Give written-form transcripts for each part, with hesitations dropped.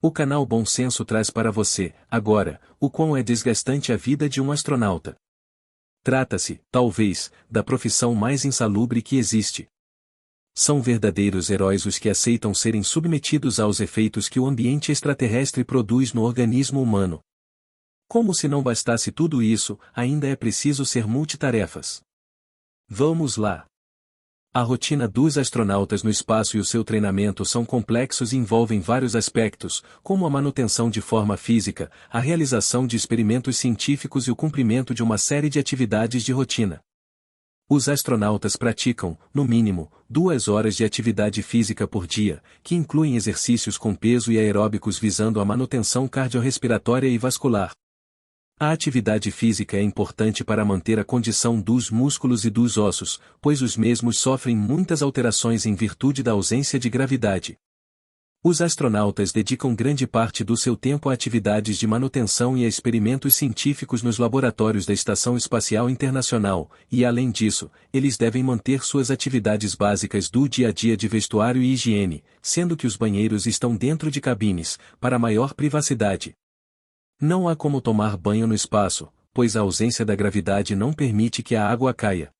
O canal Bom Senso traz para você, agora, o quão é desgastante a vida de um astronauta. Trata-se, talvez, da profissão mais insalubre que existe. São verdadeiros heróis os que aceitam serem submetidos aos efeitos que o ambiente extraterrestre produz no organismo humano. Como se não bastasse tudo isso, ainda é preciso ser multitarefas. Vamos lá. A rotina dos astronautas no espaço e o seu treinamento são complexos e envolvem vários aspectos, como a manutenção de forma física, a realização de experimentos científicos e o cumprimento de uma série de atividades de rotina. Os astronautas praticam, no mínimo, 2 horas de atividade física por dia, que incluem exercícios com peso e aeróbicos visando a manutenção cardiorrespiratória e vascular. A atividade física é importante para manter a condição dos músculos e dos ossos, pois os mesmos sofrem muitas alterações em virtude da ausência de gravidade. Os astronautas dedicam grande parte do seu tempo a atividades de manutenção e a experimentos científicos nos laboratórios da Estação Espacial Internacional, e além disso, eles devem manter suas atividades básicas do dia a dia de vestuário e higiene, sendo que os banheiros estão dentro de cabines, para maior privacidade. Não há como tomar banho no espaço, pois a ausência da gravidade não permite que a água caia.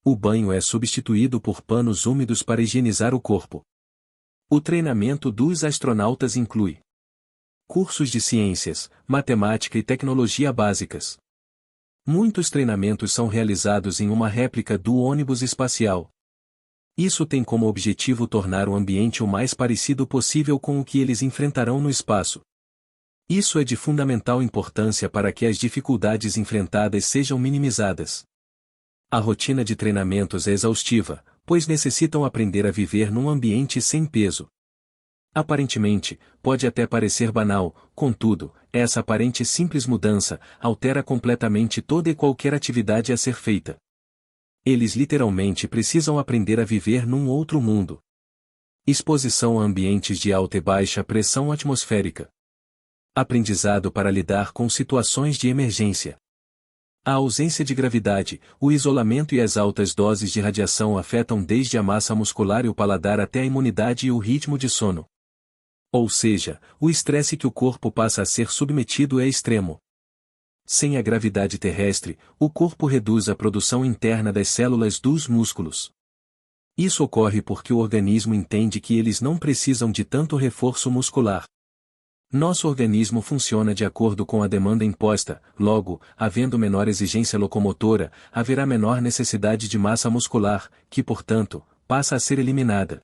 O banho é substituído por panos úmidos para higienizar o corpo. O treinamento dos astronautas inclui cursos de ciências, matemática e tecnologia básicas. Muitos treinamentos são realizados em uma réplica do ônibus espacial. Isso tem como objetivo tornar o ambiente o mais parecido possível com o que eles enfrentarão no espaço. Isso é de fundamental importância para que as dificuldades enfrentadas sejam minimizadas. A rotina de treinamentos é exaustiva, pois necessitam aprender a viver num ambiente sem peso. Aparentemente, pode até parecer banal, contudo, essa aparente simples mudança altera completamente toda e qualquer atividade a ser feita. Eles literalmente precisam aprender a viver num outro mundo. Exposição a ambientes de alta e baixa pressão atmosférica. Aprendizado para lidar com situações de emergência. A ausência de gravidade, o isolamento e as altas doses de radiação afetam desde a massa muscular e o paladar até a imunidade e o ritmo de sono. Ou seja, o estresse que o corpo passa a ser submetido é extremo. Sem a gravidade terrestre, o corpo reduz a produção interna das células dos músculos. Isso ocorre porque o organismo entende que eles não precisam de tanto reforço muscular. Nosso organismo funciona de acordo com a demanda imposta, logo, havendo menor exigência locomotora, haverá menor necessidade de massa muscular, que portanto, passa a ser eliminada.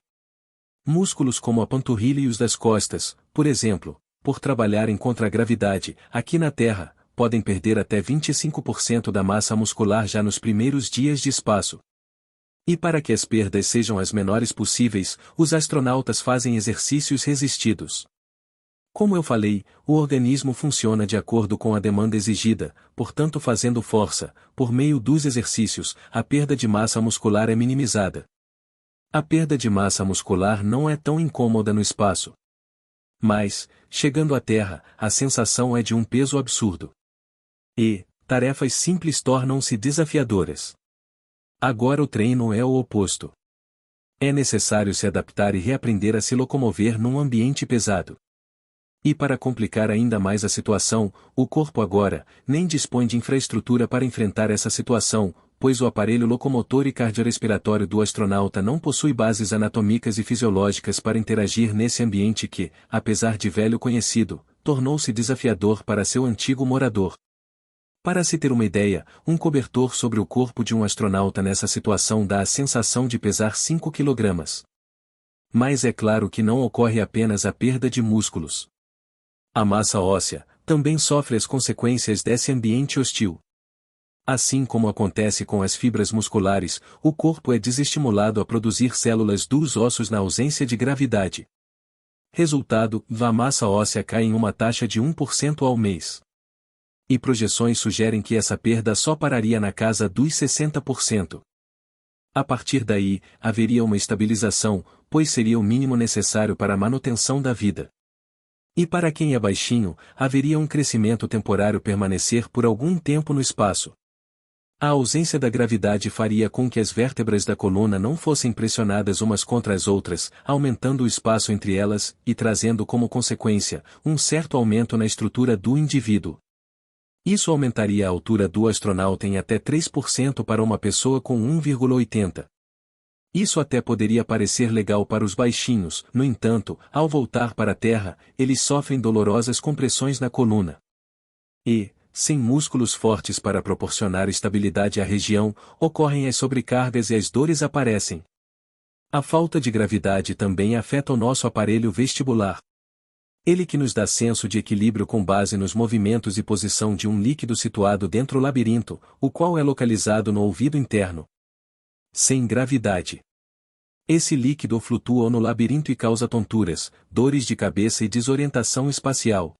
Músculos como a panturrilha e os das costas, por exemplo, por trabalharem contra a gravidade, aqui na Terra, podem perder até 25% da massa muscular já nos primeiros dias de espaço. E para que as perdas sejam as menores possíveis, os astronautas fazem exercícios resistidos. Como eu falei, o organismo funciona de acordo com a demanda exigida, portanto fazendo força, por meio dos exercícios, a perda de massa muscular é minimizada. A perda de massa muscular não é tão incômoda no espaço. Mas, chegando à Terra, a sensação é de um peso absurdo. E, tarefas simples tornam-se desafiadoras. Agora o treino é o oposto. É necessário se adaptar e reaprender a se locomover num ambiente pesado. E para complicar ainda mais a situação, o corpo agora nem dispõe de infraestrutura para enfrentar essa situação, pois o aparelho locomotor e cardiorrespiratório do astronauta não possui bases anatômicas e fisiológicas para interagir nesse ambiente que, apesar de velho conhecido, tornou-se desafiador para seu antigo morador. Para se ter uma ideia, um cobertor sobre o corpo de um astronauta nessa situação dá a sensação de pesar 5 kg. Mas é claro que não ocorre apenas a perda de músculos. A massa óssea também sofre as consequências desse ambiente hostil. Assim como acontece com as fibras musculares, o corpo é desestimulado a produzir células dos ossos na ausência de gravidade. Resultado, a massa óssea cai em uma taxa de 1% ao mês. E projeções sugerem que essa perda só pararia na casa dos 60%. A partir daí, haveria uma estabilização, pois seria o mínimo necessário para a manutenção da vida. E para quem é baixinho, haveria um crescimento temporário permanecer por algum tempo no espaço. A ausência da gravidade faria com que as vértebras da coluna não fossem pressionadas umas contra as outras, aumentando o espaço entre elas e trazendo como consequência um certo aumento na estrutura do indivíduo. Isso aumentaria a altura do astronauta em até 3% para uma pessoa com 1,80. Isso até poderia parecer legal para os baixinhos, no entanto, ao voltar para a Terra, eles sofrem dolorosas compressões na coluna. E, sem músculos fortes para proporcionar estabilidade à região, ocorrem as sobrecargas e as dores aparecem. A falta de gravidade também afeta o nosso aparelho vestibular. Ele que nos dá senso de equilíbrio com base nos movimentos e posição de um líquido situado dentro do labirinto, o qual é localizado no ouvido interno. Sem gravidade, esse líquido flutua no labirinto e causa tonturas, dores de cabeça e desorientação espacial.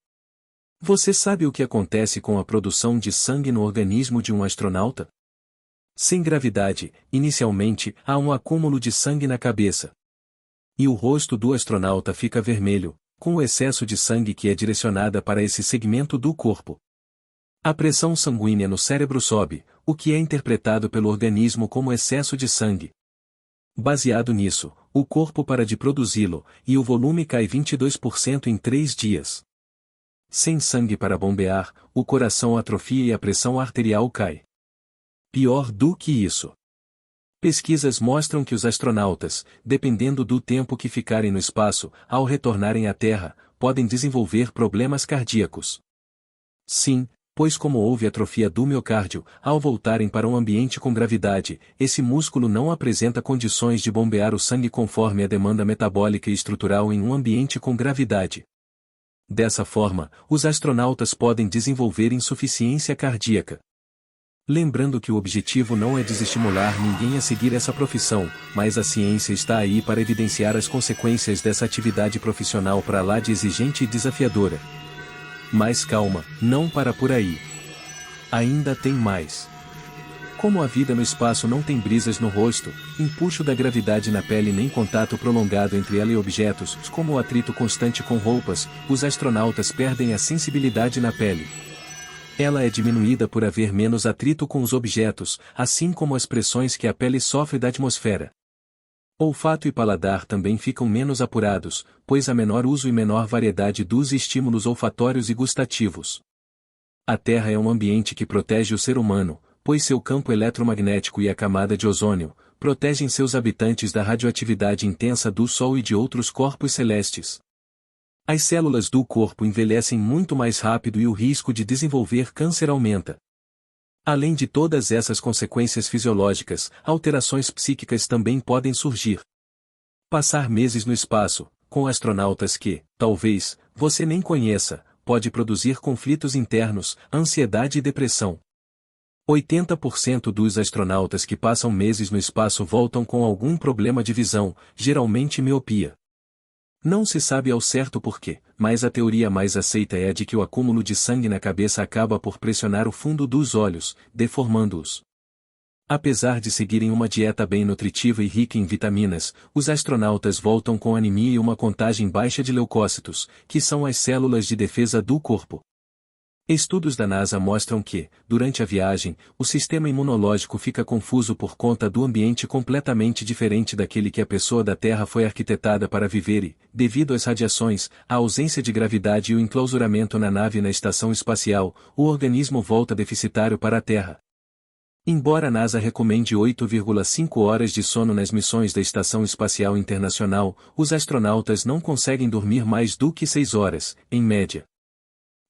Você sabe o que acontece com a produção de sangue no organismo de um astronauta? Sem gravidade, inicialmente, há um acúmulo de sangue na cabeça. E o rosto do astronauta fica vermelho, com o excesso de sangue que é direcionada para esse segmento do corpo. A pressão sanguínea no cérebro sobe, o que é interpretado pelo organismo como excesso de sangue. Baseado nisso, o corpo para de produzi-lo, e o volume cai 22% em 3 dias. Sem sangue para bombear, o coração atrofia e a pressão arterial cai. Pior do que isso. Pesquisas mostram que os astronautas, dependendo do tempo que ficarem no espaço, ao retornarem à Terra, podem desenvolver problemas cardíacos. Sim, pois como houve atrofia do miocárdio, ao voltarem para um ambiente com gravidade, esse músculo não apresenta condições de bombear o sangue conforme a demanda metabólica e estrutural em um ambiente com gravidade. Dessa forma, os astronautas podem desenvolver insuficiência cardíaca. Lembrando que o objetivo não é desestimular ninguém a seguir essa profissão, mas a ciência está aí para evidenciar as consequências dessa atividade profissional para lá de exigente e desafiadora. Mas calma, não para por aí. Ainda tem mais. Como a vida no espaço não tem brisas no rosto, empuxo da gravidade na pele nem contato prolongado entre ela e objetos, como o atrito constante com roupas, os astronautas perdem a sensibilidade na pele. Ela é diminuída por haver menos atrito com os objetos, assim como as pressões que a pele sofre da atmosfera. Olfato e paladar também ficam menos apurados, pois há menor uso e menor variedade dos estímulos olfatórios e gustativos. A Terra é um ambiente que protege o ser humano, pois seu campo eletromagnético e a camada de ozônio protegem seus habitantes da radioatividade intensa do Sol e de outros corpos celestes. As células do corpo envelhecem muito mais rápido e o risco de desenvolver câncer aumenta. Além de todas essas consequências fisiológicas, alterações psíquicas também podem surgir. Passar meses no espaço, com astronautas que, talvez, você nem conheça, pode produzir conflitos internos, ansiedade e depressão. 80% dos astronautas que passam meses no espaço voltam com algum problema de visão, geralmente miopia. Não se sabe ao certo porquê, mas a teoria mais aceita é a de que o acúmulo de sangue na cabeça acaba por pressionar o fundo dos olhos, deformando-os. Apesar de seguirem uma dieta bem nutritiva e rica em vitaminas, os astronautas voltam com anemia e uma contagem baixa de leucócitos, que são as células de defesa do corpo. Estudos da NASA mostram que, durante a viagem, o sistema imunológico fica confuso por conta do ambiente completamente diferente daquele que a pessoa da Terra foi arquitetada para viver e, devido às radiações, a ausência de gravidade e o enclausuramento na nave na estação espacial, o organismo volta deficitário para a Terra. Embora a NASA recomende 8,5 horas de sono nas missões da Estação Espacial Internacional, os astronautas não conseguem dormir mais do que 6 horas, em média.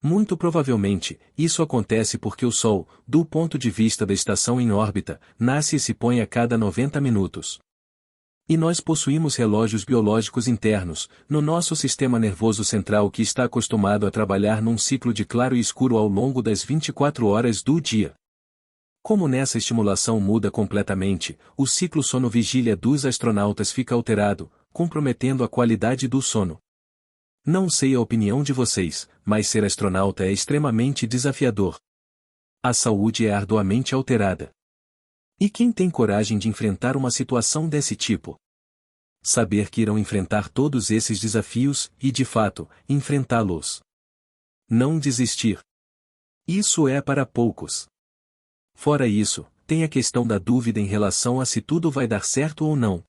Muito provavelmente, isso acontece porque o Sol, do ponto de vista da estação em órbita, nasce e se põe a cada 90 minutos. E nós possuímos relógios biológicos internos, no nosso sistema nervoso central que está acostumado a trabalhar num ciclo de claro e escuro ao longo das 24 horas do dia. Como nessa estimulação muda completamente, o ciclo sono-vigília dos astronautas fica alterado, comprometendo a qualidade do sono. Não sei a opinião de vocês, mas ser astronauta é extremamente desafiador. A saúde é arduamente alterada. E quem tem coragem de enfrentar uma situação desse tipo? Saber que irão enfrentar todos esses desafios e, de fato, enfrentá-los. Não desistir. Isso é para poucos. Fora isso, tem a questão da dúvida em relação a se tudo vai dar certo ou não.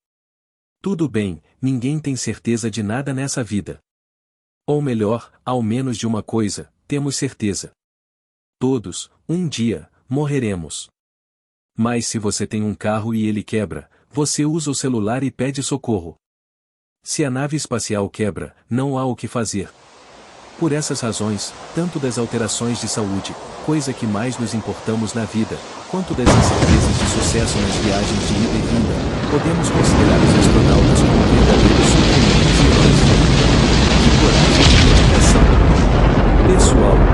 Tudo bem, ninguém tem certeza de nada nessa vida. Ou melhor, ao menos de uma coisa, temos certeza. Todos, um dia, morreremos. Mas se você tem um carro e ele quebra, você usa o celular e pede socorro. Se a nave espacial quebra, não há o que fazer. Por essas razões, tanto das alterações de saúde, coisa que mais nos importamos na vida, quanto das incertezas de sucesso nas viagens de ida e vinda, podemos considerar os astronautas como verdadeiros super-heróis. Que coragem de dedicação! Pessoal,